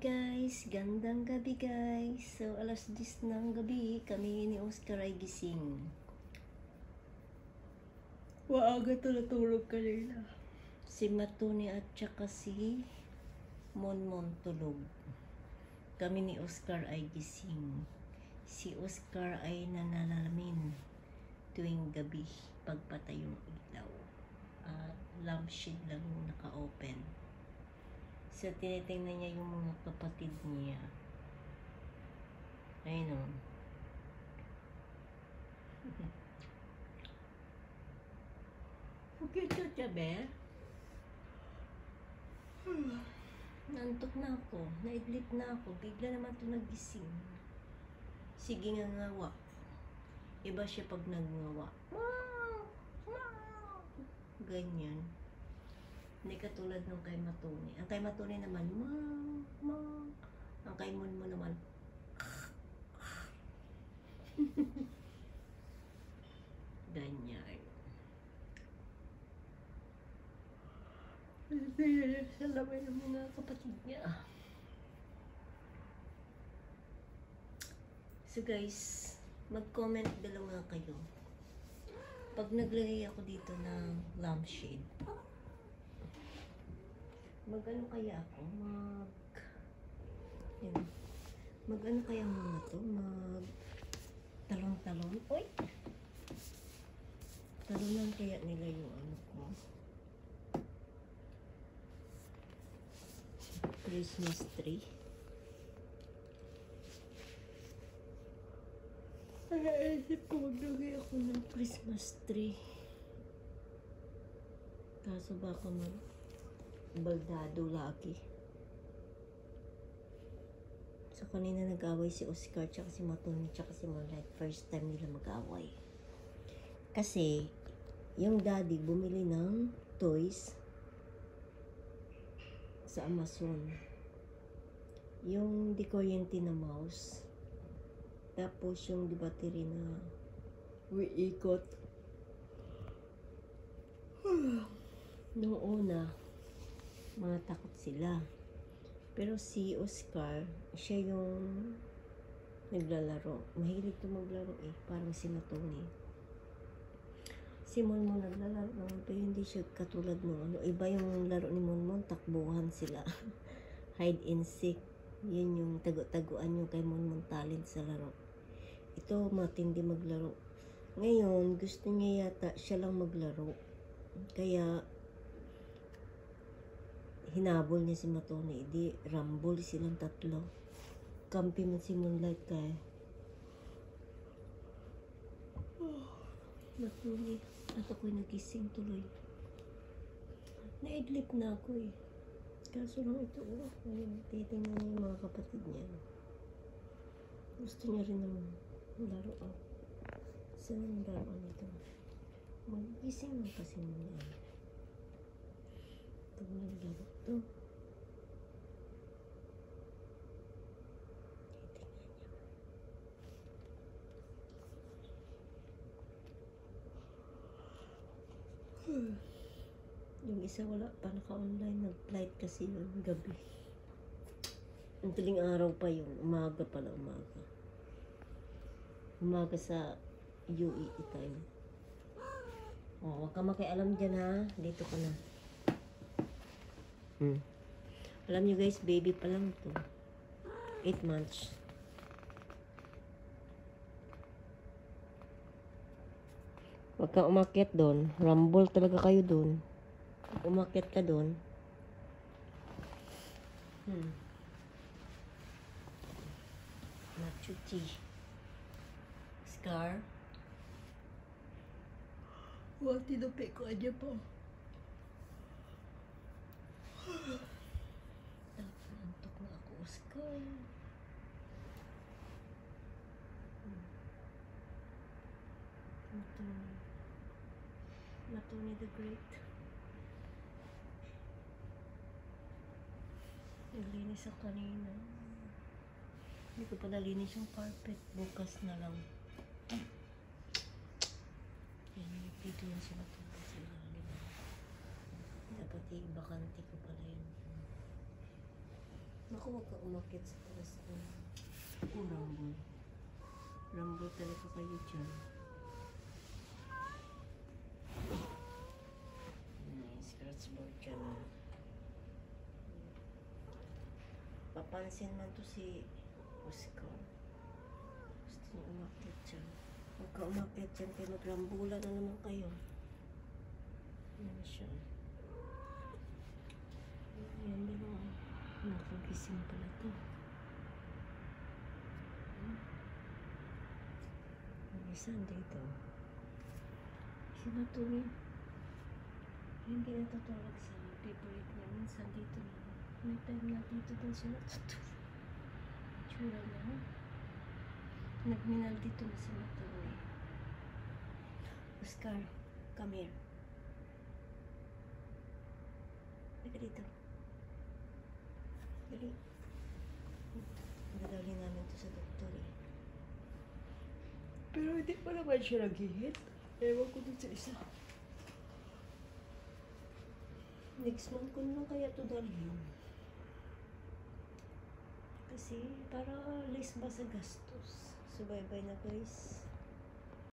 guys, gandang gabi guys. So alas 10 ng gabi, kami ni Oscar ay gising. Waaga tulog kanina. Si Matuni at saka si Monmon tulog. Kami ni Oscar ay gising. Si Oscar ay nananalamin tuwing gabi pagpatay yung ilaw. At lampshade lang naka-open. So, tinitingnan niya yung mga kapatid niya. Ayun o. Okay, siya, be? Nantok na ako. Naidlip na ako. Bigla naman ito nagising. Sige nga ngawa. Iba siya pag nagngawa. Ganyan. Hindi katulad ng kay Matuni. Ang kay Matuni naman, ma. Ang kay Monmon naman, ganyan. Salamay ng mga kapatid niya. So guys, mag-comment below nga kayo. Pag naglagay ako dito ng lampshade, mag-ano kaya ako? Mag-ano kaya mga to? Talon-talon? Uy! Talunan kaya nila yung ano ko. Christmas tree. Naisip ko maglagay ako ng Christmas tree. Kaso baka baldado lagi. So kanina nag-away si Oscar tsaka si Matuni tsaka si Moonlight. First time nila mag-away. Kasi yung daddy bumili ng toys sa Amazon. Yung di kuryente na mouse. Tapos yung di battery na umiikot. Noong una, mga takot sila. Pero si Oscar, siya yung naglalaro. Mahilig to maglaro eh. Parang si Matuni. Si Monmon naglalaro naman. Pero hindi siya katulad ng ano. Iba yung laro ni Monmon. Takbuhan sila. Hide and seek. Yun yung tago-taguan yung kay Monmon talent sa laro. Ito matindi maglaro. Ngayon, gusto niya yata siya lang maglaro. Kaya hinabol niya si Matuni. Di rumble silang tatlo. Kampi man si Moonlight kaya. Matuni. At ako'y nagising tuloy. Naidlip na ako eh. Kaso lang ito. Ayun, titingnan niya yung mga kapatid niya. Gusto niya rin ng laro. Saan yung laro nito? Magising lang kasi niya. Ito mo naglaro ito. Yung isa wala pa naka-online. Nag-flight kasi yun gabi. Ang tuling araw pa yun. Umaga pala, umaga. Umaga sa UAE time. Oh, wag ka makialam dyan ha. Dito ka na. Alam nyo guys, baby pa lang to. 8 months. Huwag kang umakyat doon. Rumble talaga kayo doon. Umakyat ka doon. Machuchi. Scar. Wag tinupi ko aja po. Antok na ako, Oscar. Matuni the Great. Naglinis ako kanina. Hindi ko pa nalinis yung carpet. Bukas na lang. Yan, dito yung sila tulad sa ilalim. Dapat bakante ko pala yun. Naku, huwag ka umakit sa taas ko. Oh, Rambo. Rambo talaga kayo dyan. Scratch board ka na. Papansin man to si Oscar. Gusto niya umakit dyan. Huwag ka umakit dyan kaya magrambula na naman kayo. Yan siya. Yan, di ba? Nakagising pala to. Ang isa dito. Sinatulog. Hindi natutulog sa favorite niya. Minsan dito na. May time na dito din siya natutulog. Tsura niya. Nagminal dito na siya natulog. Oscar, come here. Halika dito. Dali. Dadalhin namin to sa doktor eh. Pero hindi pa naman siya nag-hit. Ewan ko dun sa isa. Next month ko na lang kaya to dalhin. Kasi para less ba sa gastos. So bye bye na guys.